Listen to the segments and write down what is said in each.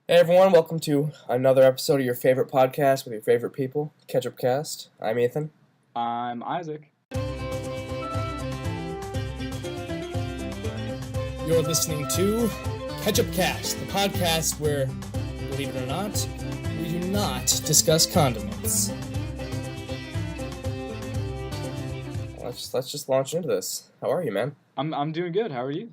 Hey everyone, welcome to another episode of your favorite podcast with your favorite people, Catchupcast. I'm Ethan. I'm Isaac. You're listening to Catchupcast, the podcast where, believe it or not, we do not discuss condiments. Let's just launch into this. How are you, man? I'm doing good. How are you?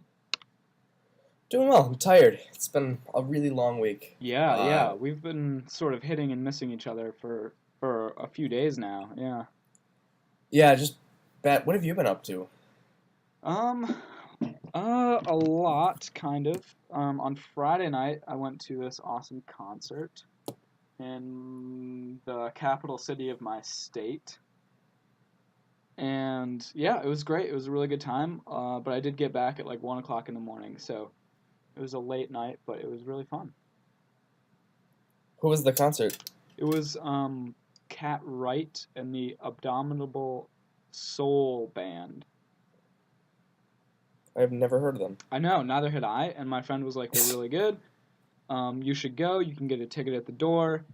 Doing well. I'm tired. It's been a really long week. Yeah. We've been sort of hitting and missing each other for a few days now. Yeah. Yeah, just bet. What have you been up to? A lot, kind of. On Friday night, I went to this awesome concert in the capital city of my state. And yeah, it was great. It was a really good time. But I did get back at like 1 o'clock in the morning, so it was a late night, but it was really fun. Who was the concert? It was Cat Wright and the Abominable Soul Band. I've never heard of them. I know, neither had I, and my friend was like, they're really good. You should go. You can get a ticket at the door.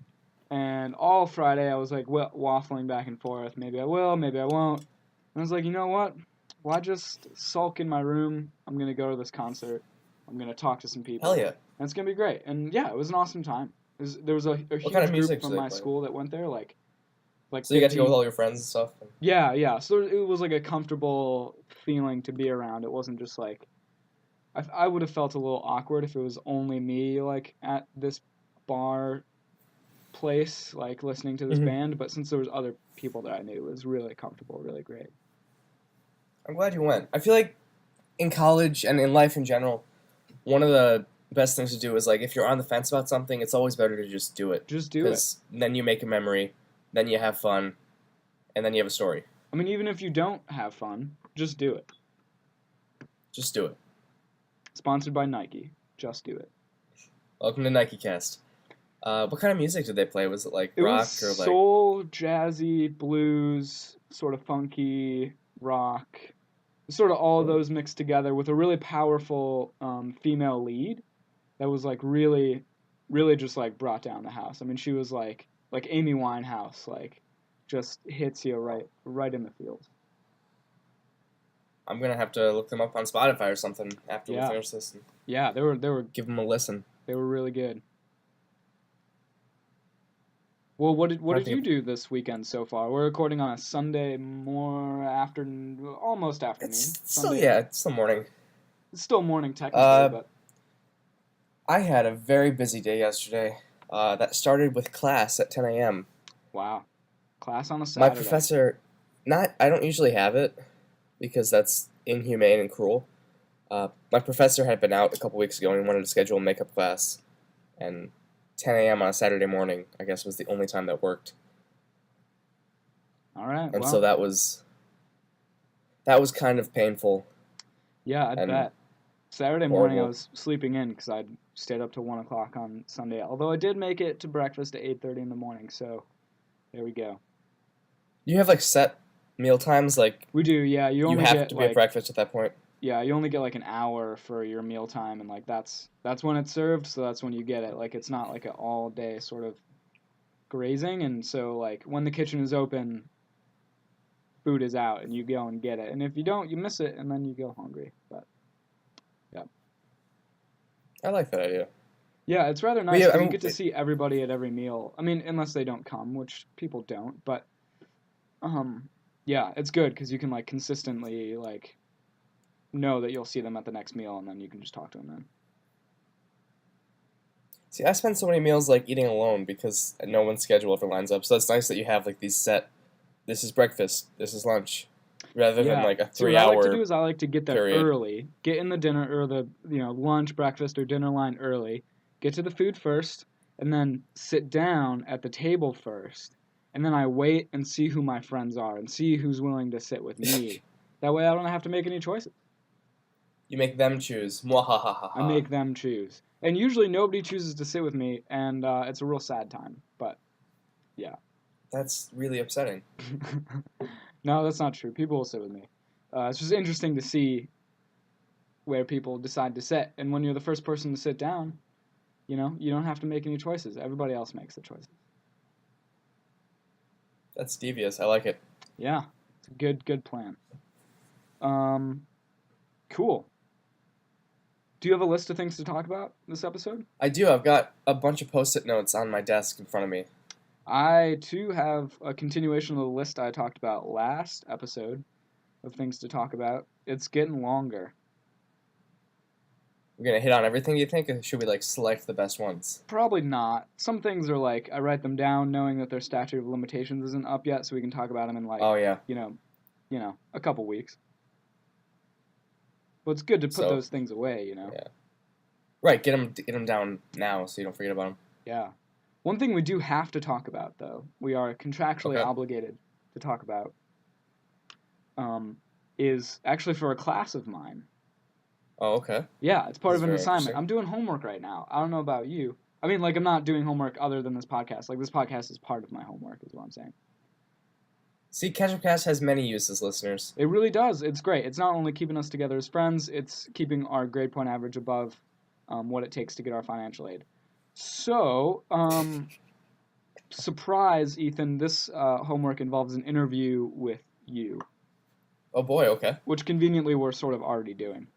And all Friday I was like waffling back and forth. Maybe I will, maybe I won't. And I was like, you know what? Why just sulk in my room? I'm going to go to this concert. I'm going to talk to some people. Hell yeah. And it's going to be great. And yeah, it was an awesome time. There was a huge kind of music group from my school that went there, like So you got to 15. go with all your friends and stuff? Yeah. So it was like a comfortable feeling to be around. It wasn't just like I would have felt a little awkward if it was only me like at this bar place like listening to this band, but since there was other people that I knew, it was really comfortable, really great. I'm glad you went. I feel like in college and in life in general, one of the best things to do is like if you're on the fence about something, it's always better to just do it. Just do it. Because then you make a memory, then you have fun, and then you have a story. I mean, even if you don't have fun, just do it. Just do it. Sponsored by Nike. Just do it. Welcome to NikeCast. What kind of music did they play? Was it like rock was or like soul, jazzy, blues, sort of funky, rock, sort of all of those mixed together with a really powerful female lead that was like really, really just like brought down the house. I mean, she was like Amy Winehouse, like just hits you right in the feels. I'm gonna have to look them up on Spotify or something after we finish this and Yeah, they were give them a listen. They were really good. Well, what did you do this weekend so far? We're recording on a Sunday almost afternoon. It's Sunday. it's still morning. It's still morning technically, but I had a very busy day yesterday. That started with class at 10 a.m. Wow. Class on a Saturday. My professor, I don't usually have it because that's inhumane and cruel. My professor had been out a couple weeks ago and he wanted to schedule a makeup class, and 10 a.m. on a Saturday morning, I guess, was the only time that worked. All right. And so that was kind of painful. Yeah, I bet. Saturday morning I was sleeping in because I'd stayed up till 1 o'clock on Sunday. Although I did make it to breakfast at 8:30 in the morning, so there we go. You have like set meal times, like we do. Yeah, you only have to be at breakfast at that point. Yeah, you only get like an hour for your meal time, and like that's when it's served, so that's when you get it. Like it's not like an all day sort of grazing, and so like when the kitchen is open, food is out, and you go and get it. And if you don't, you miss it, and then you go hungry. But yeah, I like that idea. Yeah, it's rather nice. You get to see everybody at every meal. I mean, unless they don't come, which people don't. But yeah, it's good because you can like consistently like know that you'll see them at the next meal, and then you can just talk to them then. See, I spend so many meals like eating alone because no one's schedule ever lines up. So it's nice that you have like these set. This is breakfast. This is lunch, rather than like a 3 hour. What I like to do is I like to get there period. Early, get in the dinner or the lunch, breakfast, or dinner line early. Get to the food first, and then sit down at the table first, and then I wait and see who my friends are and see who's willing to sit with me. That way, I don't have to make any choices. You make them choose. Mwahahaha. I make them choose. And usually nobody chooses to sit with me, and it's a real sad time. But, yeah. That's really upsetting. No, that's not true. People will sit with me. It's just interesting to see where people decide to sit. And when you're the first person to sit down, You know, you don't have to make any choices. Everybody else makes the choices. That's devious. I like it. Yeah, it's a good plan. Cool. Do you have a list of things to talk about this episode? I do. I've got a bunch of Post-it notes on my desk in front of me. I, too, have a continuation of the list I talked about last episode of things to talk about. It's getting longer. We're gonna hit on everything, you think, or should we like select the best ones? Probably not. Some things are like, I write them down knowing that their statute of limitations isn't up yet, so we can talk about them in like, Oh yeah. you know, a couple weeks. But it's good to put those things away, you know? Yeah. Right, get them down now so you don't forget about them. Yeah. One thing we do have to talk about, though, we are contractually obligated to talk about, is actually for a class of mine. Oh, okay. Yeah, it's part This of an is very assignment. I'm doing homework right now. I don't know about you. I mean, like, I'm not doing homework other than this podcast. Like, this podcast is part of my homework, is what I'm saying. See, Catchupcast has many uses, listeners. It really does. It's great. It's not only keeping us together as friends, it's keeping our grade point average above what it takes to get our financial aid. So, surprise, Ethan, this homework involves an interview with you. Oh boy, okay. Which conveniently we're sort of already doing.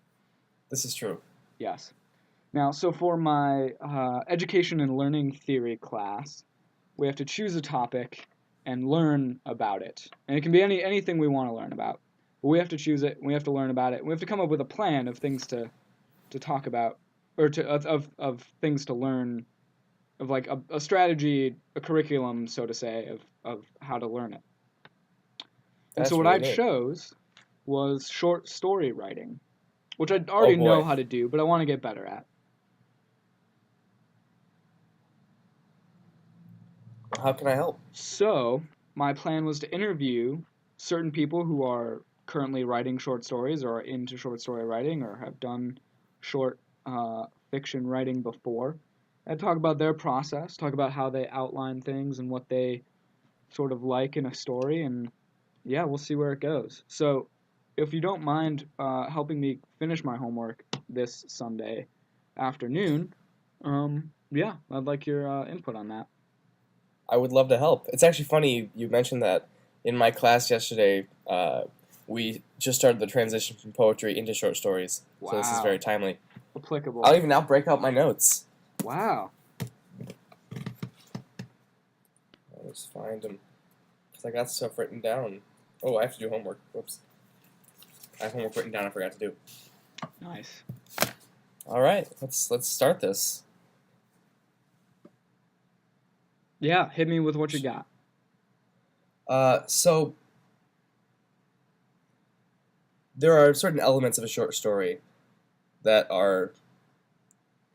This is true. Yes. Now, so for my education and learning theory class, we have to choose a topic and learn about it. And it can be anything we want to learn about. But we have to choose it, we have to learn about it, we have to come up with a plan of things to talk about, or of things to learn, of like a strategy, a curriculum, so to say, of how to learn it. And so what I chose was short story writing, which I already know how to do, but I want to get better at. How can I help? So, my plan was to interview certain people who are currently writing short stories or are into short story writing or have done short fiction writing before, and talk about their process, talk about how they outline things and what they sort of like in a story, and yeah, we'll see where it goes. So, if you don't mind helping me finish my homework this Sunday afternoon, yeah, I'd like your input on that. I would love to help. It's actually funny you mentioned that. In my class yesterday, we just started the transition from poetry into short stories. Wow. So this is very timely. Applicable. I'll even now break out my notes. Wow. I'll just find them. Because I got stuff written down. Oh, I have to do homework. Whoops. I have homework written down I forgot to do. Nice. All right, let's start this. Yeah, hit me with what you got. So there are certain elements of a short story that are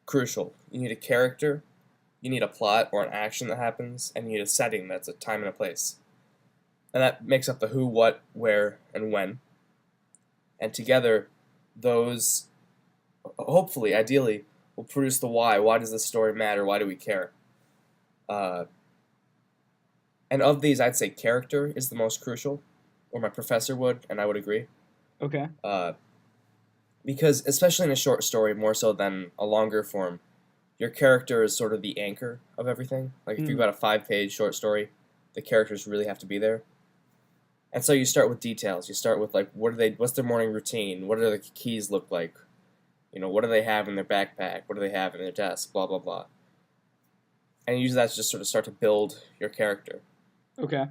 crucial. You need a character, you need a plot or an action that happens, and you need a setting that's a time and a place. And that makes up the who, what, where, and when. And together, those, hopefully, ideally, will produce the why. Why does this story matter? Why do we care? And of these, I'd say character is the most crucial, or my professor would, and I would agree. Okay. Because, especially in a short story, more so than a longer form, your character is sort of the anchor of everything. Like, if you've got a 5-page short story, the characters really have to be there. And so you start with details. You start with, like, what's their morning routine? What do their keys look like? You know, what do they have in their backpack? What do they have in their desk? Blah, blah, blah. And you use that to just sort of start to build your character. Okay.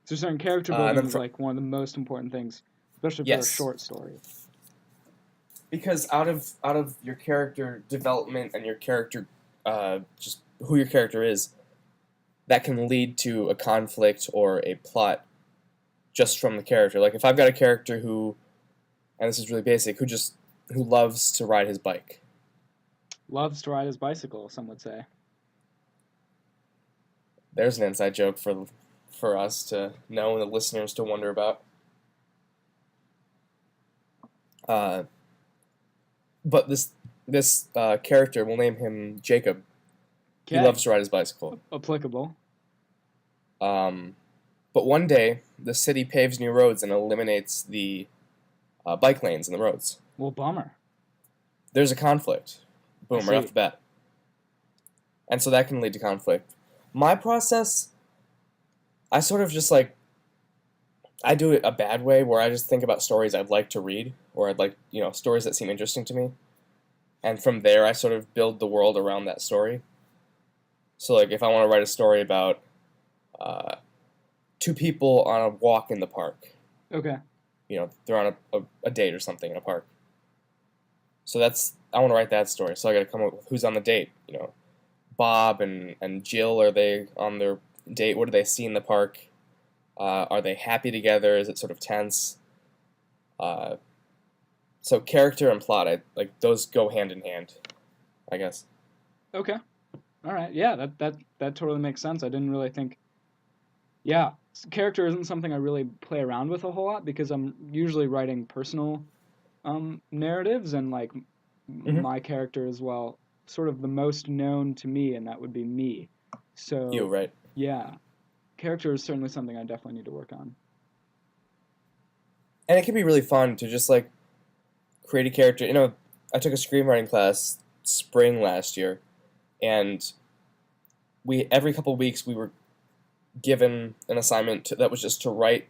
So certain character building is like one of the most important things, especially for a short story. Because out of your character development and your character, just who your character is, that can lead to a conflict or a plot just from the character. Like if I've got a character who, and this is really basic, who loves to ride his bike. Loves to ride his bicycle, some would say. There's an inside joke for us to know and the listeners to wonder about. But this character, we'll name him Jacob. Okay. He loves to ride his bicycle. Applicable. But one day, the city paves new roads and eliminates the bike lanes in the roads. Well, bummer. There's a conflict. Boom, right off the bat. and so that can lead to conflict. My process, I sort of just like I do it a bad way where I just think about stories I'd like to read, or I'd like, stories that seem interesting to me. And from there, I sort of build the world around that story. So, like, if I want to write a story about two people on a walk in the park, Okay. They're on a date or something in a park. So I want to write that story. So I got to come up with who's on the date. Bob and Jill, are they on their date? What do they see in the park? Are they happy together? Is it sort of tense? So character and plot, those go hand in hand, I guess. Okay. All right. Yeah, that totally makes sense. I didn't really think. Yeah, character isn't something I really play around with a whole lot because I'm usually writing personal narratives, and like my character is, well, sort of the most known to me, and that would be me. So You, right? yeah, character is certainly something I definitely need to work on. And it can be really fun to just like create a character. I took a screenwriting class spring last year, and every couple of weeks we were given an assignment that was just to write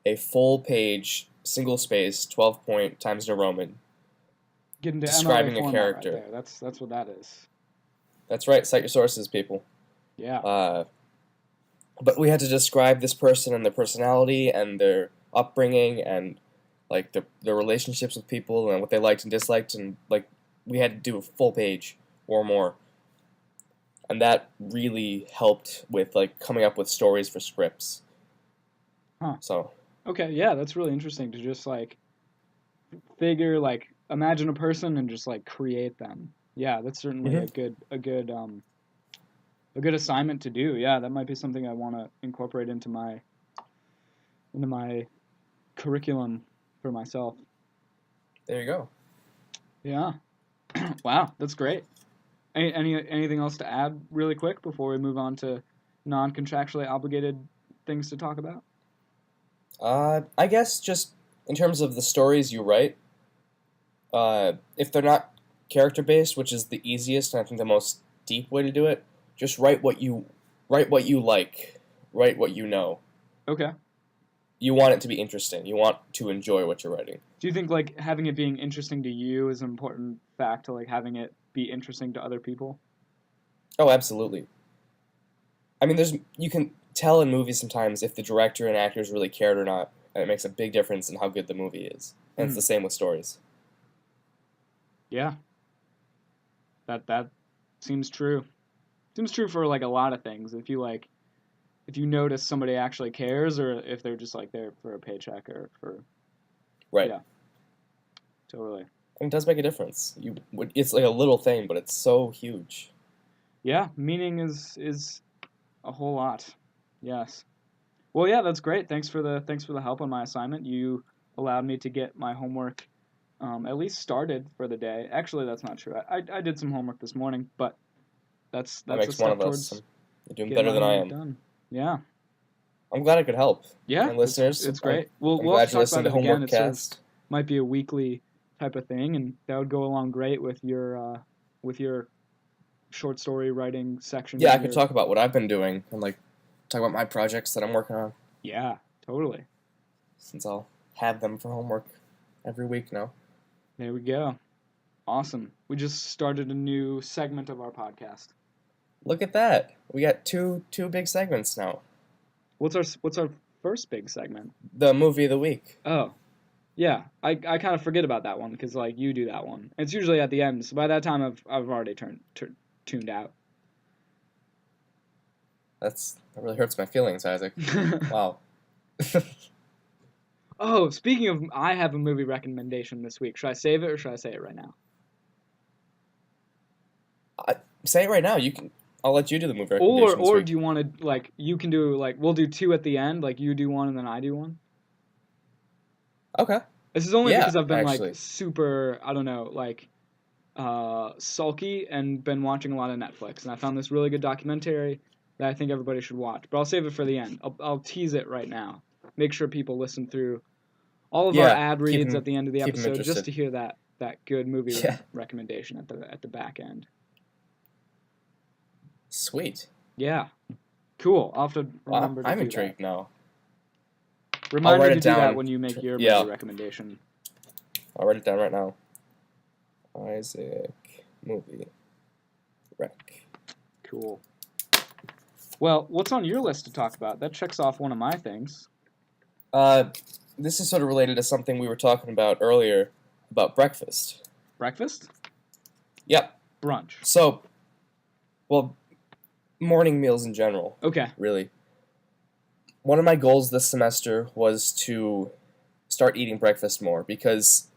a full page, single space, 12-point Times New Roman, Get into describing MLA a character. right there. That's what that is. That's right. Cite your sources, people. Yeah. But we had to describe this person and their personality and their upbringing and like their relationships with people and what they liked and disliked, and like we had to do a full page or more. And that really helped with like coming up with stories for scripts. Huh. So. Okay, yeah, that's really interesting to just like figure, like imagine a person and just like create them. Yeah, that's certainly a good assignment to do. Yeah, that might be something I want to incorporate into my curriculum for myself. There you go. Yeah. Wow, that's great. Anything else to add really quick before we move on to non-contractually obligated things to talk about? I guess just in terms of the stories you write, if they're not character-based, which is the easiest and I think the most deep way to do it, just write what you like, write what you know. Okay. You want it to be interesting. You want to enjoy what you're writing. Do you think like having it being interesting to you is an important fact to like having it be interesting to other people? Oh, absolutely. I mean, you can tell in movies sometimes if the director and actors really cared or not, and it makes a big difference in how good the movie is. And it's the same with stories. Yeah. That seems true. Seems true for like a lot of things. If you notice somebody actually cares, or if they're just like there for a paycheck or for. Right. Yeah. Totally. And it does make a difference. It's like a little thing, but it's so huge. Yeah, meaning is a whole lot. Yes. Well, yeah, that's great. Thanks for the help on my assignment. You allowed me to get my homework at least started for the day. Actually, that's not true. I did some homework this morning, but that's That a makes step one of towards us. You're doing getting better my than I homework am. done. Yeah. I'm glad I could help. Yeah. And listeners, it's great. I'm We'll glad have to you talk listened to about it again. Homework It sort of Cast. might be a weekly type of thing, and that would go along great with your short story writing section. Yeah, I could talk about what I've been doing and like talk about my projects that I'm working on. Yeah, totally. Since I'll have them for homework every week now. There we go. Awesome. We just started a new segment of our podcast. Look at that. We got two big segments now. What's our first big segment? The movie of the week. Oh, yeah. I kind of forget about that one because like you do that one. It's usually at the end. So by that time I've already tuned out. That really hurts my feelings, Isaac. Wow. Oh, speaking of, I have a movie recommendation this week. Should I save it or should I say it right now? Say it right now. I'll let you do the movie recommendation. Or do you want to like you can do like we'll do two at the end, like you do one and then I do one? Okay. This is only because I've been actually. like super, I don't know, like sulky and been watching a lot of Netflix, and I found this really good documentary that I think everybody should watch. But I'll save it for the end. I'll tease it right now. Make sure people listen through all of our ad reads at the end of the episode just to hear that good movie recommendation at the back end. Sweet. Yeah. Cool. I'll have to Wow, remember to I'm do intrigued now. that. Remind me write to it do that down. when you make your movie Yeah. recommendation. I'll write it down right now. Isaac movie rec. Cool. Well, what's on your list to talk about? That checks off one of my things. This is sort of related to something we were talking about earlier about breakfast. Breakfast? Yep. Brunch. So, well, morning meals in general. Okay. Really. One of my goals this semester was to start eating breakfast more because,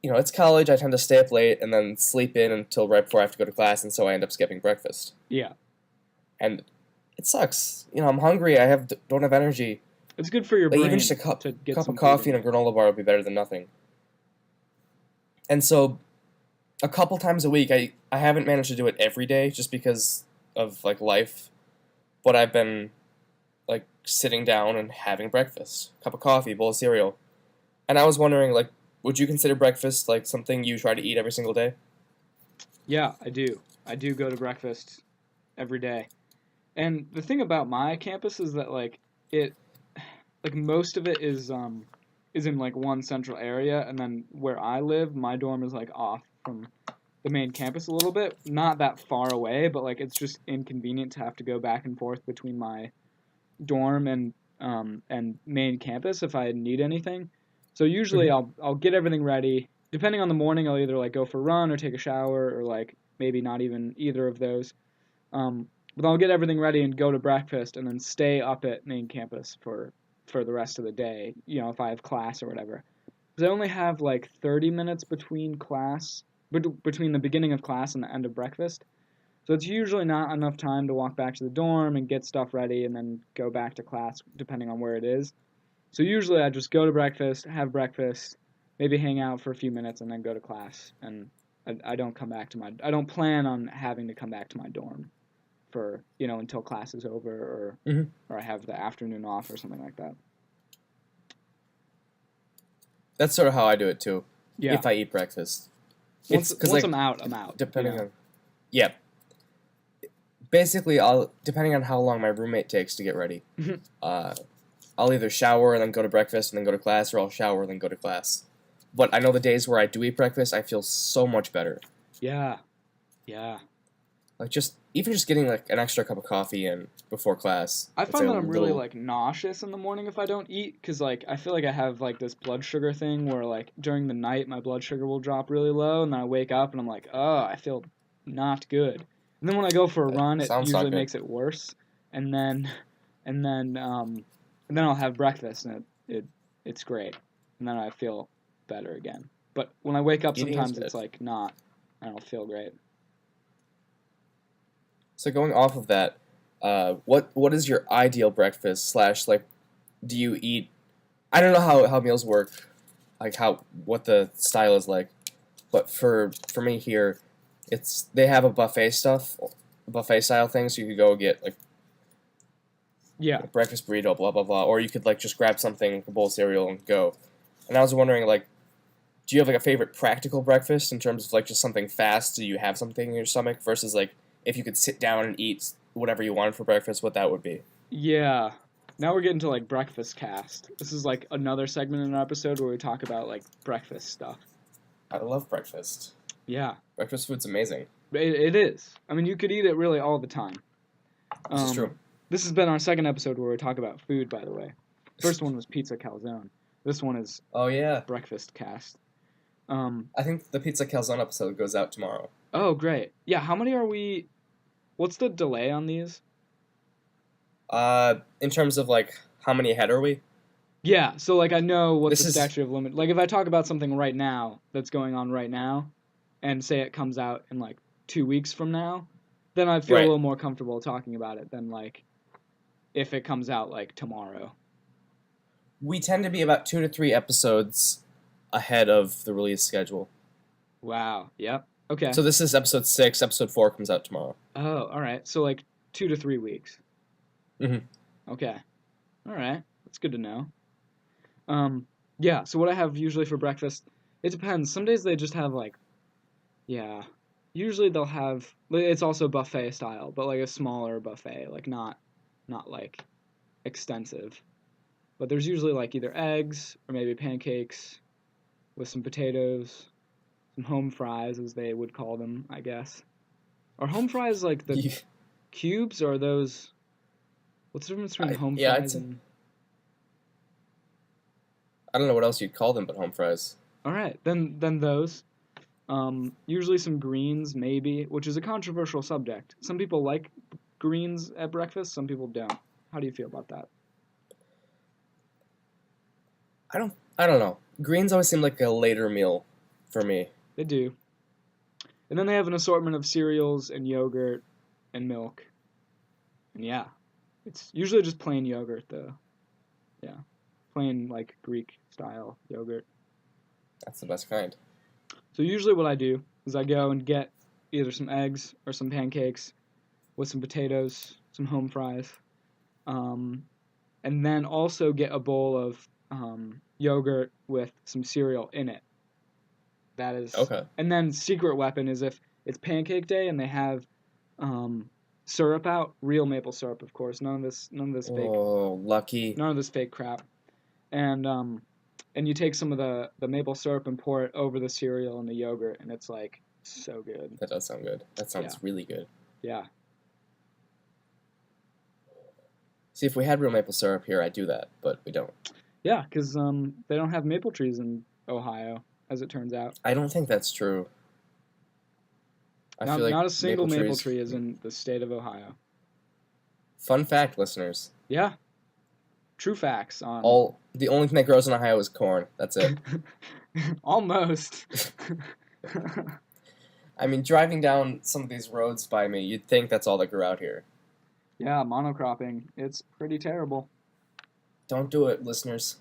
it's college. I tend to stay up late and then sleep in until right before I have to go to class, and so I end up skipping breakfast. Yeah. And it sucks. I'm hungry. Don't have energy. It's good for your brain. Even just a cup of coffee and a granola bar would be better than nothing. And so, a couple times a week, I haven't managed to do it every day just because of life, but I've been sitting down and having breakfast, cup of coffee, bowl of cereal, and I was wondering would you consider breakfast something you try to eat every single day? Yeah, I do. I do go to breakfast every day. And the thing about my campus is that most of it is in one central area, and then where I live, my dorm is off from the main campus a little bit, not that far away, but it's just inconvenient to have to go back and forth between my dorm and main campus if I need anything. So usually I'll get everything ready. Depending on the morning, I'll either go for a run or take a shower or maybe not even either of those. But I'll get everything ready and go to breakfast and then stay up at main campus for the rest of the day, if I have class or whatever. Because I only have 30 minutes between between the beginning of class and the end of breakfast. So it's usually not enough time to walk back to the dorm and get stuff ready and then go back to class, depending on where it is. So usually I just go to breakfast, have breakfast, maybe hang out for a few minutes, and then go to class. And I don't come back to I don't plan on having to come back to my dorm for, until class is over or I have the afternoon off or something like that. That's sort of how I do it too. Yeah. If I eat breakfast. Once I'm out, I'm out. Depending on... Yeah. Basically, depending on how long my roommate takes to get ready, I'll either shower and then go to breakfast and then go to class, or I'll shower and then go to class. But I know the days where I do eat breakfast, I feel so much better. Yeah. Yeah. Even just getting an extra cup of coffee in before class. I find that I'm really nauseous in the morning if I don't eat, because I feel I have this blood sugar thing where during the night my blood sugar will drop really low, and then I wake up and I'm I feel not good. And then when I go for a run, it usually makes it worse. And then I'll have breakfast, and it's great. And then I feel better again. But when I wake up, sometimes it's not. I don't feel great. So going off of that, what is your ideal breakfast / do you eat? I don't know how meals work, what the style is like, but for me here, they have a buffet style thing, so you could go get a breakfast burrito, blah blah blah, or you could just grab something, a bowl of cereal, and go. And I was wondering do you have a favorite practical breakfast in terms of just something fast, so you have something in your stomach, versus if you could sit down and eat whatever you wanted for breakfast, what that would be? Yeah. Now we're getting to breakfast cast. This is another segment in our episode where we talk about breakfast stuff. I love breakfast. Yeah. Breakfast food's amazing. It is. I mean, you could eat it really all the time. This is true. This has been our second episode where we talk about food, by the way. First one was pizza calzone. This one is breakfast cast. I think the pizza calzone episode goes out tomorrow. Oh, great. Yeah, how many are we... What's the delay on these? In terms of how many ahead are we? Yeah, so I know what the statute of limit... if I talk about something right now that's going on right now, and say it comes out in 2 weeks from now, then I feel a little more comfortable talking about it than if it comes out tomorrow. We tend to be about 2 to 3 episodes ahead of the release schedule. Wow. Yep. Okay. So this is episode 6. Episode 4 comes out tomorrow. Oh, all right. So 2 to 3 weeks. Mm-hmm. Okay. All right. That's good to know. Yeah. So what I have usually for breakfast, it depends. Some days they just have usually they'll have, it's also buffet style, but like a smaller buffet, like not like extensive. But there's usually like either eggs or maybe pancakes with some potatoes, some home fries as they would call them, I guess. Are home fries like the You, cubes or are those, what's the difference between home yeah, fries and... I don't know what else you'd call them but home fries. All right, then those. Usually some greens, maybe, which is a controversial subject. Some people like greens at breakfast, some people don't. How do you feel about that? I don't know. Greens always seem like a later meal for me. They do. And then they have an assortment of cereals and yogurt and milk. And yeah, it's usually just plain yogurt, though. Yeah, plain, like, Greek-style yogurt. That's the best kind. So usually what I do is I go and get either some eggs or some pancakes with some potatoes, some home fries, and then also get a bowl of yogurt with some cereal in it. That is Okay. And then secret weapon is if it's pancake day and they have syrup out, real maple syrup, of course, none of this fake, Oh, lucky. none of this fake crap, and you take some of the maple syrup and pour it over the cereal and the yogurt, and it's like so good. That does sound good. That sounds really good. Yeah. See, if we had real maple syrup here, I'd do that, but we don't. Yeah, because they don't have maple trees in Ohio, as it turns out. I don't think that's true. I feel like Not a single maple trees- tree is in the state of Ohio. Fun fact, listeners. Yeah. True facts on... The only thing that grows in Ohio is corn. That's it. Almost. I mean, driving down some of these roads by me, you'd think that's all that grew out here. Yeah, monocropping. It's pretty terrible. Don't do it, listeners.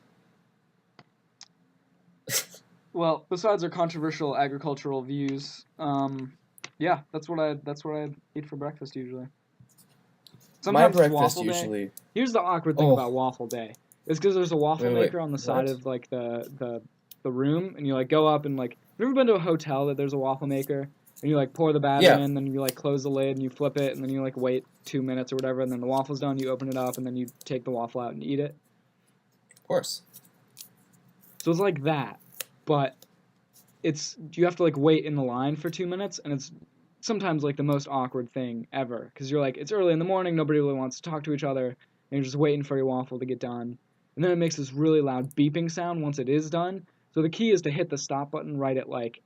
Well, besides our controversial agricultural views, yeah, that's what I eat for breakfast usually. My Sometimes it's breakfast waffle day. usually... Here's the awkward thing about waffle day. It's because there's a waffle Wait, maker on the side what? of like the room, and you like go up and like. Have you ever been to a hotel that there's a waffle maker, and you like pour the batter Yeah. in, then you like close the lid and you flip it, and then you like wait 2 minutes or whatever, and then the waffle's done. You open it up, and then you take the waffle out and eat it. Of course. So it's like that, but you have to like wait in the line for 2 minutes, and it's sometimes like the most awkward thing ever because you're like it's early in the morning, nobody really wants to talk to each other, and you're just waiting for your waffle to get done, and then it makes this really loud beeping sound once it is done. So the key is to hit the stop button right at like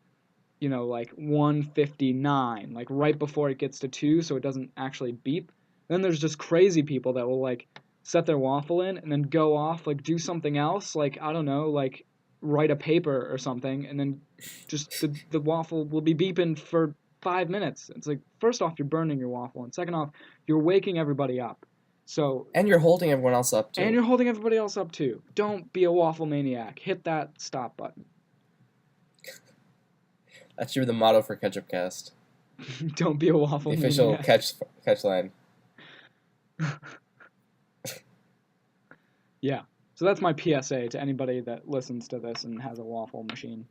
1:59, like right before it gets to 2, so it doesn't actually beep. Then there's just crazy people that will like set their waffle in and then go off, like do something else, like I don't know, like write a paper or something, and then just the waffle will be beeping for 5 minutes. It's like, first off, you're burning your waffle, and second off, you're waking everybody up. So And you're holding everyone else up, too. and you're holding everybody else up too. Don't be a waffle maniac. Hit that stop button. That should be the motto for Catchupcast. Don't be a waffle The official maniac. catch line. Yeah. So that's my PSA to anybody that listens to this and has a waffle machine.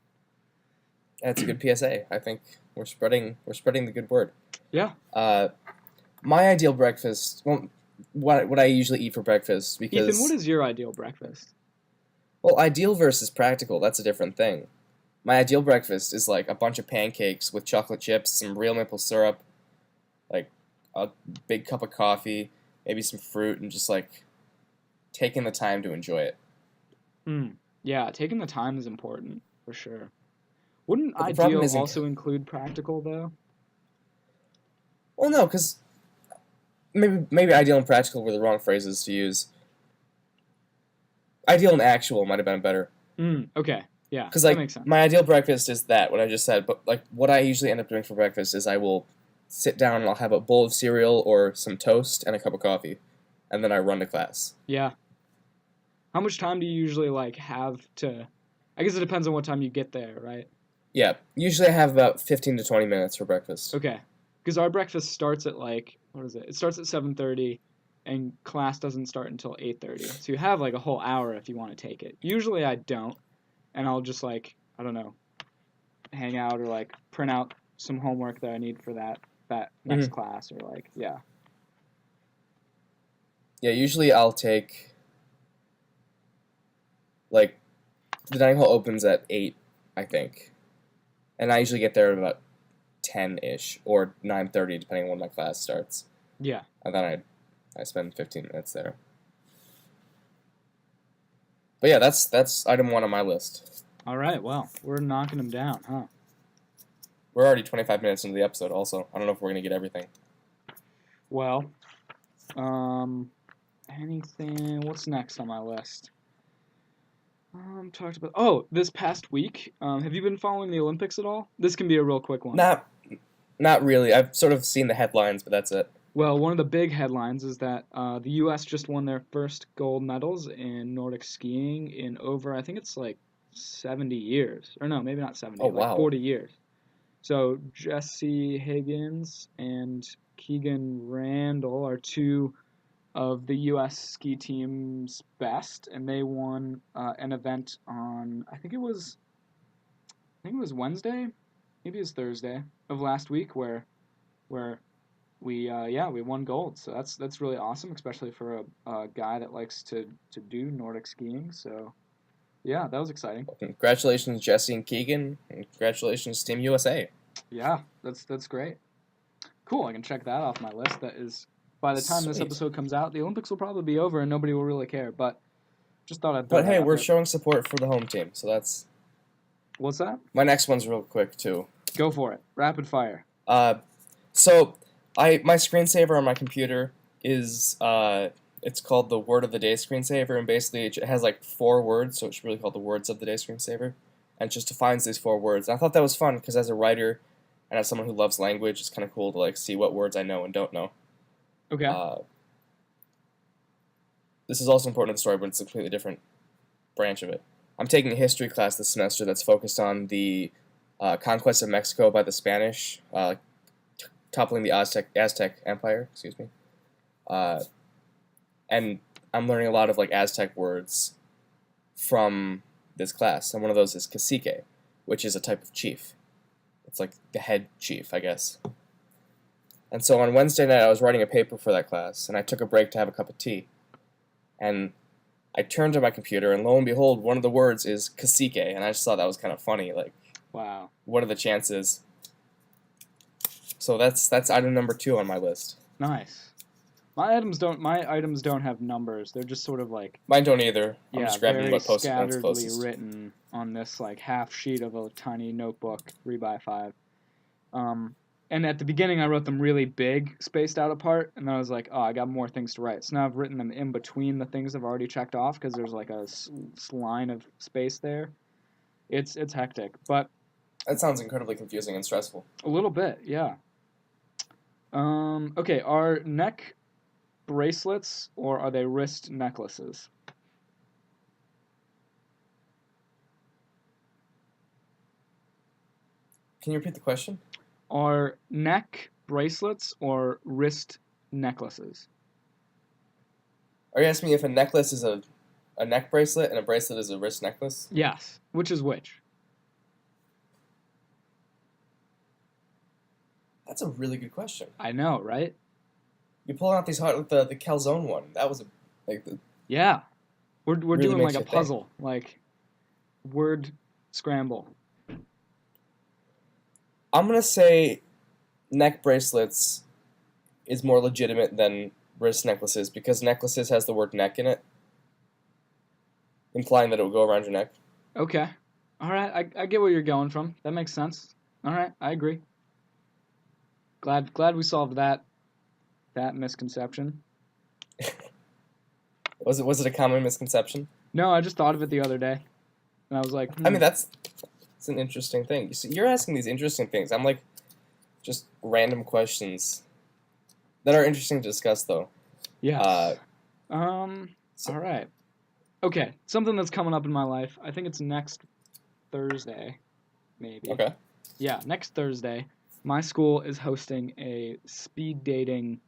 That's a good PSA. I think we're spreading the good word. Yeah. My ideal breakfast, well, what I usually eat for breakfast, because Ethan, what is your ideal breakfast? well, ideal versus practical, that's a different thing. My ideal breakfast is like a bunch of pancakes with chocolate chips, some real maple syrup, like a big cup of coffee, maybe some fruit, and just like taking the time to enjoy it. Yeah, taking the time is important for sure. Wouldn't But the problem ideal isn't- also include practical though? Well, no, because maybe ideal and practical were the wrong phrases to use. Ideal and actual might have been better. Okay. Yeah. Because that like makes sense. my ideal breakfast is that what I just said, but like what I usually end up doing for breakfast is I will sit down and I'll have a bowl of cereal or some toast and a cup of coffee, and then I run to class. Yeah. How much time do you usually like have to? I guess it depends on what time you get there, right? Yeah, usually I have about 15 to 20 minutes for breakfast. Okay. Because our breakfast starts at like, what is it? It starts at 7:30, and class doesn't start until 8:30. So you have like a whole hour if you want to take it. Usually I don't, and I'll just like, I don't know, hang out or like print out some homework that I need for that next class, or like, yeah. Yeah, usually I'll take, like, the dining hall opens at 8, I think. And I usually get there at about 10-ish, or 9:30, depending on when my class starts. Yeah. And then I spend 15 minutes there. But yeah, that's item 1 on my list. All right, well, we're knocking them down, huh? We're already 25 minutes into the episode also. I don't know if we're going to get everything. Well, anything, what's next on my list? Talked about, this past week, have you been following the Olympics at all? This can be a real quick one. Not really. I've sort of seen the headlines, but that's it. Well, one of the big headlines is that the U.S. just won their first gold medals in Nordic skiing in over, I think it's like 70 years. Or no, maybe not 70, like wow. 40 years. So Jesse Higgins and Keegan Randall are two of the U.S. ski team's best, and they won an event on, I think it was Wednesday, maybe it was Thursday of last week, where we won gold. So that's really awesome, especially for a guy that likes to do Nordic skiing. So yeah, that was exciting. Well, congratulations, Jesse and Keegan, and congratulations, Team USA. Yeah, that's great. Cool, I can check that off my list. That is, by the time this episode comes out, the Olympics will probably be over and nobody will really care. But just thought I'd. But hey, we're showing support for the home team, so that's. What's that? My next one's real quick too. Go for it. Rapid fire. So my screensaver on my computer is it's called the Word of the Day screensaver, and basically it has like 4 words, so it should really be called the Words of the Day screensaver, and it just defines these 4 words. And I thought that was fun because as a writer and as someone who loves language, it's kind of cool to like see what words I know and don't know. Okay. This is also important to the story, but it's a completely different branch of it. I'm taking a history class this semester that's focused on the conquest of Mexico by the Spanish, toppling the Aztec Empire. Excuse me. And I'm learning a lot of like Aztec words from this class, and one of those is cacique, which is a type of chief. It's like the head chief, I guess. And so on Wednesday night, I was writing a paper for that class, and I took a break to have a cup of tea. And I turned to my computer, and lo and behold, one of the words is cacique, and I just thought that was kind of funny. Like, wow, what are the chances? So that's item number 2 on my list. Nice. My items don't have numbers. They're just sort of like. Mine don't either. I'm just grabbing what post-it notes scatteredly closest. Written on this like half sheet of a tiny notebook, 3x5. And at the beginning, I wrote them really big, spaced out apart, and then I was like, oh, I got more things to write. So now I've written them in between the things I've already checked off because there's like a line of space there. It's hectic, but that sounds incredibly confusing and stressful. A little bit, yeah. Okay, are neck bracelets or are they wrist necklaces? Can you repeat the question? Are neck bracelets or wrist necklaces? Are you asking me if a necklace is a neck bracelet and a bracelet is a wrist necklace? Yes. Which is which? That's a really good question. I know, right? You're pulling out these hard, like the calzone one. That was Yeah. We're really doing like a think. puzzle, like word scramble. I'm gonna say neck bracelets is more legitimate than wrist necklaces because necklaces has the word neck in it, implying that it will go around your neck. Okay. All right. I get where you're going from. That makes sense. All right. I agree. Glad we solved that misconception. Was it a common misconception? No, I just thought of it the other day, and I was like, I mean, that's an interesting thing. You see, you're asking these interesting things. I'm like, just random questions that are interesting to discuss, though. Yeah. All right. Okay, something that's coming up in my life. I think it's next Thursday, maybe. Okay. Yeah, next Thursday, my school is hosting a speed dating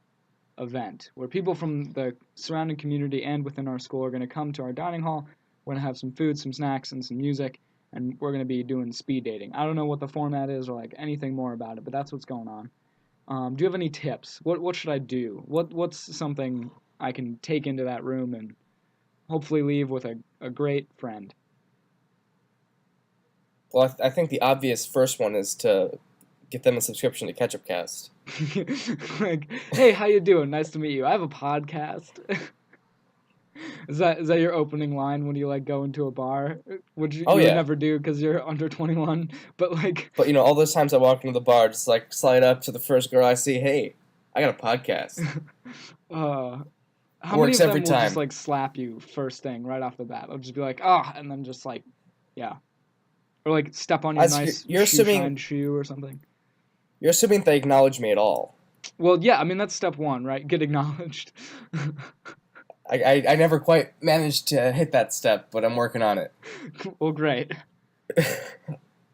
event where people from the surrounding community and within our school are going to come to our dining hall. We're going to have some food, some snacks, and some music, and we're gonna be doing speed dating. I don't know what the format is or like anything more about it, but that's what's going on. Do you have any tips? What should I do? What's something I can take into that room and hopefully leave with a great friend? Well, I think the obvious first one is to get them a subscription to Catchupcast. Like, hey, how you doing? Nice to meet you. I have a podcast. Is that your opening line when you like go into a bar, which you would never do because you're under 21? But like, but you know, all those times I walk into the bar, just like slide up to the first girl I see. Hey, I got a podcast. How Works many of every them will time. just like slap you first thing right off the bat? They'll just be like, ah, and then just like, yeah, or like step on your nice shoe-shine shoe or something. You're assuming they acknowledge me at all. Well, yeah, I mean that's step one, right? Get acknowledged. I never quite managed to hit that step, but I'm working on it. Well, great.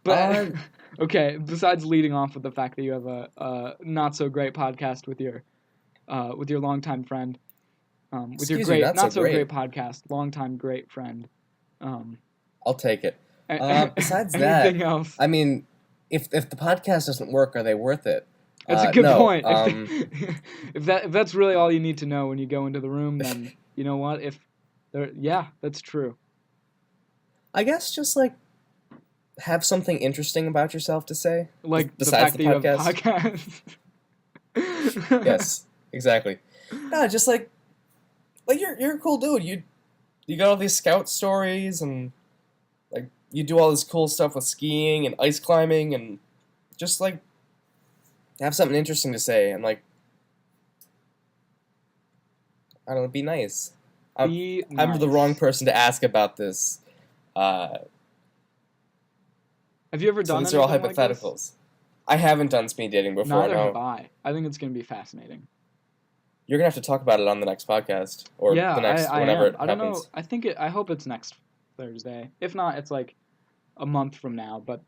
But okay, besides leading off with the fact that you have a not so great podcast with your longtime friend, with your great not so great podcast, longtime great friend. I'll take it. Besides anything that, else? I mean, if the podcast doesn't work, are they worth it? That's a good point. If that's really all you need to know when you go into the room, then you know what? That's true. I guess just like have something interesting about yourself to say, like besides the fact that you have a podcast. Yes, exactly. No, just like you're a cool dude. You got all these scout stories and like you do all this cool stuff with skiing and ice climbing and just like have something interesting to say and like I don't know, be nice. I'm the wrong person to ask about this. Have you ever done? So these are all hypotheticals. Like I haven't done speed dating before. Neither have I. I think it's going to be fascinating. You're gonna have to talk about it on the next podcast or the next whenever it happens. I don't know. I hope it's next Thursday. If not, it's like a month from now. But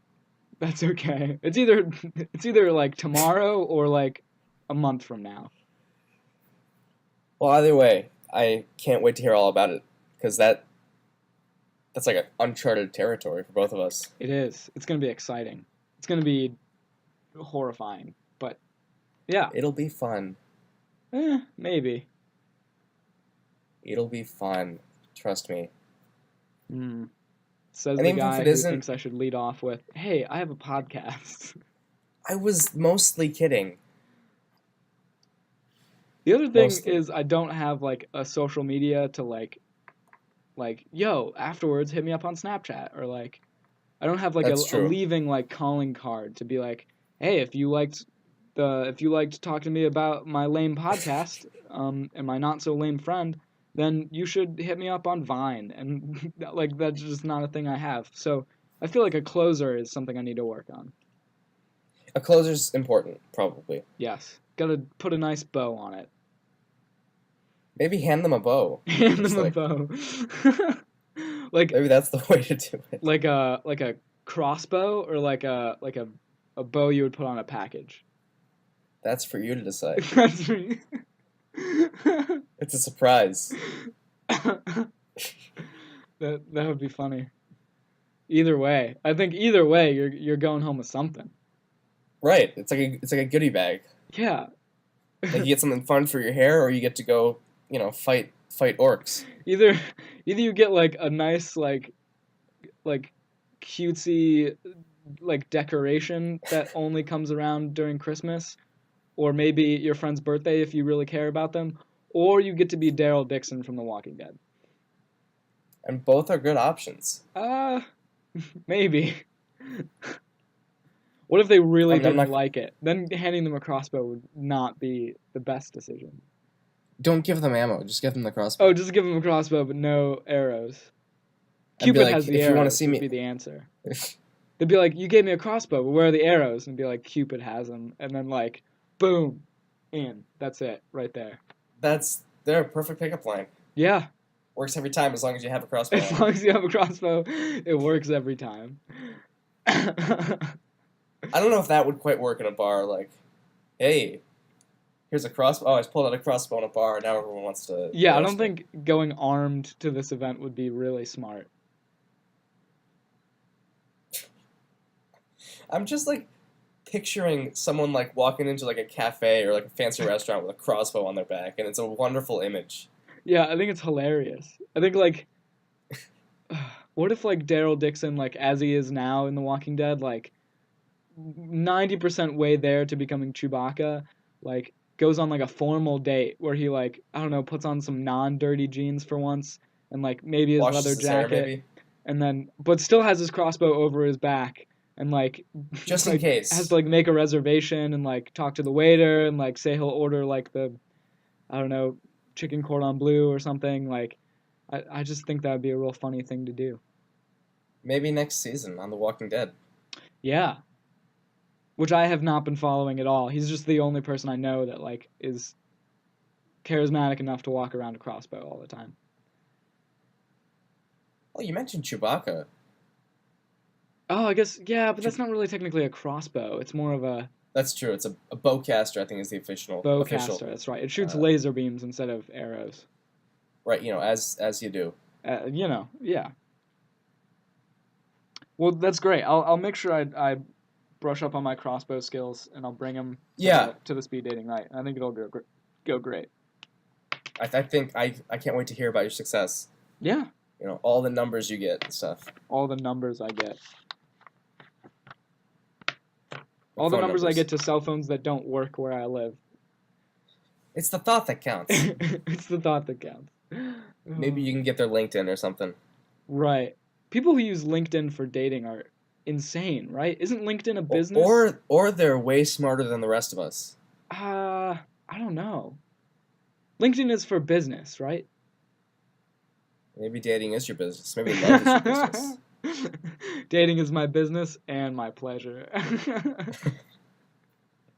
that's okay. It's either like tomorrow or like a month from now. Well, either way, I can't wait to hear all about it because that's like an uncharted territory for both of us. It is. It's going to be exciting. It's going to be horrifying, but yeah. It'll be fun. Maybe. It'll be fun. Trust me. Says the guy who thinks I should lead off with, hey, I have a podcast. I was mostly kidding. The other thing is I don't have like a social media to like yo, afterwards hit me up on Snapchat or like I don't have like a leaving like calling card to be like, hey, if you liked to talk to me about my lame podcast and my not so lame friend, then you should hit me up on Vine. And like that's just not a thing I have. So I feel like a closer is something I need to work on. A closer's important, probably. Yes. Gotta put a nice bow on it. Maybe hand them a bow. Hand them a bow. Like maybe that's the way to do it. Like a crossbow or like a bow you would put on a package. That's for you to decide. That's for you. It's a surprise. That would be funny. Either way, I think you're going home with something. Right. It's like a goodie bag. Yeah. Like you get something fun for your hair, or you get to go, fight orcs. Either you get like a nice like cutesy like decoration that only comes around during Christmas, or maybe your friend's birthday if you really care about them, or you get to be Daryl Dixon from The Walking Dead. And both are good options. Maybe. What if they really didn't like it? Then handing them a crossbow would not be the best decision. Don't give them ammo. Just give them the crossbow. Oh, just give them a crossbow, but no arrows. Cupid has the arrows. If you want to see me, would be the answer. They'd be like, "You gave me a crossbow, but where are the arrows?" And be like, "Cupid has them." And then like, boom, in. That's it, right there. They're a perfect pickup line. Yeah. Works every time as long as you have a crossbow. As long as you have a crossbow, it works every time. I don't know if that would quite work in a bar. Like, hey, here's a crossbow. Oh, I just pulled out a crossbow in a bar. Now everyone wants to. Yeah, I don't think going armed to this event would be really smart. I'm just like picturing someone like walking into like a cafe or like a fancy restaurant with a crossbow on their back, and it's a wonderful image. Yeah, I think it's hilarious. I think like, what if like Daryl Dixon, like as he is now in The Walking Dead, like 90% way there to becoming Chewbacca, like goes on like a formal date where he like, I don't know, puts on some non-dirty jeans for once and like maybe his Washes leather his hair, jacket maybe, and then but still has his crossbow over his back and like just in like case. has to like make a reservation and like talk to the waiter and like say he'll order like the, I don't know, chicken cordon bleu or something. Like I just think that would be a real funny thing to do. Maybe next season on The Walking Dead. Yeah. Which I have not been following at all. He's just the only person I know that like is charismatic enough to walk around a crossbow all the time. Oh, you mentioned Chewbacca. Oh, I guess yeah, but that's not really technically a crossbow. It's more of a That's true. It's a bowcaster, I think, is the official. bowcaster. That's right. It shoots uh, laser beams instead of arrows. Right, as you do. Yeah. Well, that's great. I'll make sure I brush up on my crossbow skills and I'll bring them to the speed dating night. I think it'll go great. I think I can't wait to hear about your success. Yeah. All the numbers you get and stuff. All the numbers I get. All the numbers I get to cell phones that don't work where I live. It's the thought that counts. It's the thought that counts. Maybe you can get their LinkedIn or something. Right. People who use LinkedIn for dating are insane, right? Isn't LinkedIn a business? Or they're way smarter than the rest of us. I don't know. LinkedIn is for business, right? Maybe dating is your business. Maybe love is your business. Dating is my business and my pleasure.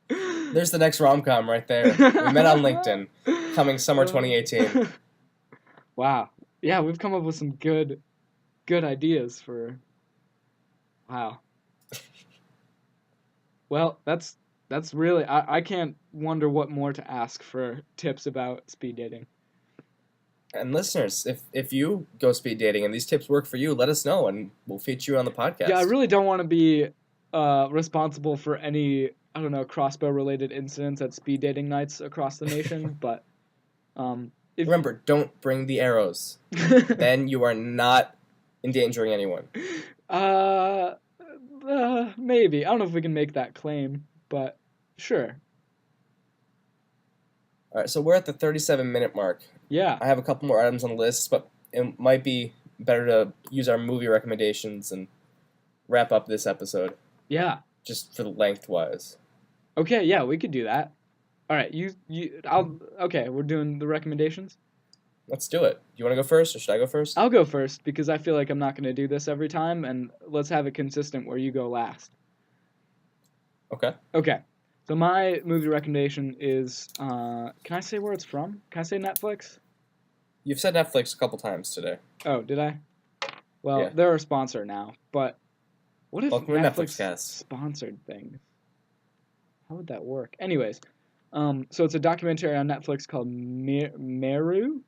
There's the next rom-com right there. We met on LinkedIn, coming summer 2018. Wow. Yeah, we've come up with some good ideas for... Wow. Well, that's really... I can't wonder what more to ask for tips about speed dating. And listeners, if you go speed dating and these tips work for you, let us know and we'll feature you on the podcast. Yeah, I really don't want to be responsible for any, I don't know, crossbow-related incidents at speed dating nights across the nation, but... Remember, don't bring the arrows. Then you are not endangering anyone. Maybe. I don't know if we can make that claim, but sure. All right, so we're at the 37-minute mark. Yeah. I have a couple more items on the list, but it might be better to use our movie recommendations and wrap up this episode. Yeah. Just for the length-wise. Okay, yeah, we could do that. All right, okay, we're doing the recommendations? Let's do it. Do you want to go first, or should I go first? I'll go first, because I feel like I'm not going to do this every time, and let's have it consistent where you go last. Okay. Okay. So my movie recommendation is, can I say where it's from? Can I say Netflix? You've said Netflix a couple times today. Oh, did I? Well, yeah. They're a sponsor now, but what if Welcome Netflix to Netflix sponsored things? How would that work? Anyways, so it's a documentary on Netflix called Meru.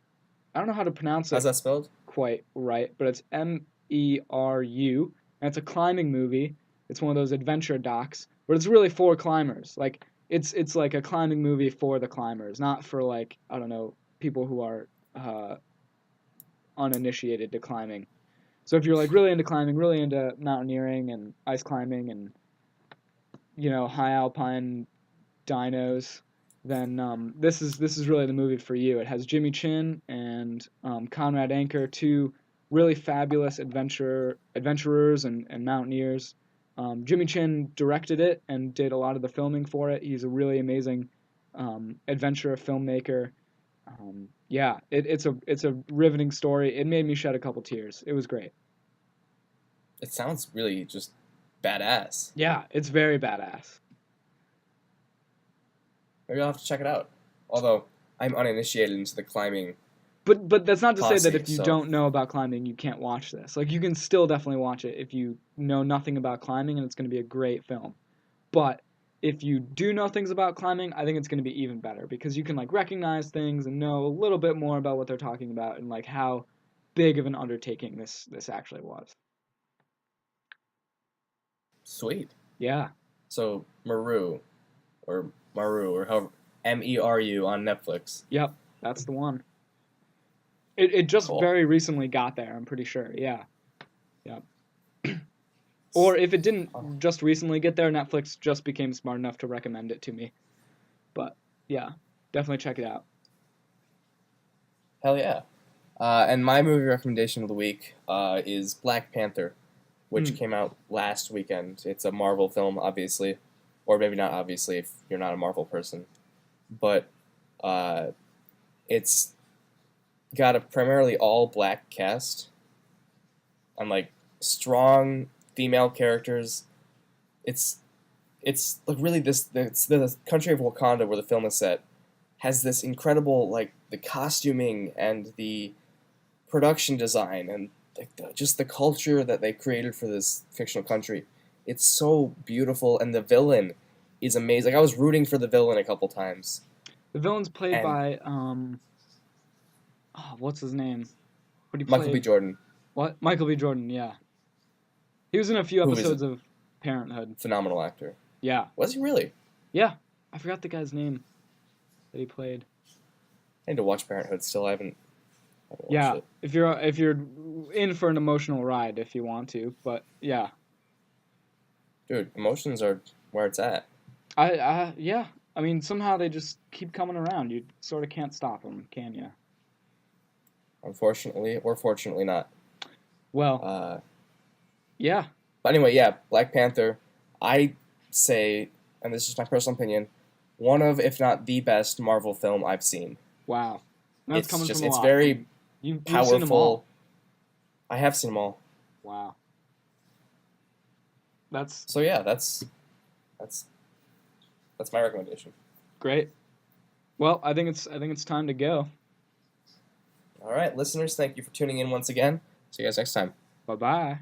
I don't know how to pronounce it. How's that spelled? Quite right, but it's Meru, and it's a climbing movie. It's one of those adventure docs, but it's really for climbers. Like it's like a climbing movie for the climbers, not for like, I don't know, people who are uninitiated to climbing. So if you're like really into climbing, really into mountaineering and ice climbing and high alpine dinos, then this is really the movie for you. It has Jimmy Chin and Conrad Anker, two really fabulous adventurers and mountaineers. Jimmy Chin directed it and did a lot of the filming for it. He's a really amazing adventure filmmaker. It's a riveting story. It made me shed a couple tears. It was great. It sounds really just badass. Yeah, it's very badass. Maybe I'll have to check it out. Although I'm uninitiated into the climbing. But that's not to say that if you so. don't know about climbing, you can't watch this. Like, you can still definitely watch it if you know nothing about climbing, and it's going to be a great film. But if you do know things about climbing, I think it's going to be even better, because you can, like, recognize things and know a little bit more about what they're talking about and, like, how big of an undertaking this actually was. Sweet. Yeah. So Maru, or however, Meru on Netflix. Yep. That's the one. It just Cool. very recently got there, I'm pretty sure. Yeah. Yep. Or if it didn't just recently get there, Netflix just became smart enough to recommend it to me. But yeah, definitely check it out. Hell yeah. And my movie recommendation of the week is Black Panther, which came out last weekend. It's a Marvel film, obviously, or maybe not obviously if you're not a Marvel person, but it's got a primarily all black cast and like strong female characters. It's like really it's the country of Wakanda where the film is set has this incredible like the costuming and the production design and like just the culture that they created for this fictional country. It's so beautiful, and the villain is amazing. Like, I was rooting for the villain a couple times. The villain's played And- by what's his name? What he Michael B. Jordan, What? Michael B. Jordan, yeah. He was in a few Who is episodes of Parenthood. phenomenal actor. Yeah. Was he really? Yeah. I forgot the guy's name that he played. I need to watch Parenthood still. I haven't watched Yeah. it. If you're in for an emotional ride if you want to, but yeah. Dude, emotions are where it's at. Yeah. I mean, somehow they just keep coming around. You sort of can't stop them, can you? Unfortunately, or fortunately not. Well, yeah. But anyway, yeah, Black Panther, I say, and this is my personal opinion, one of, if not the best Marvel film I've seen. Wow. That's It's coming just, from a it's lot. very You've seen them all. powerful. I have seen them all. Wow. That's So yeah, that's my recommendation. great. Well, I think it's time to go. All right, listeners, thank you for tuning in once again. See you guys next time. Bye-bye.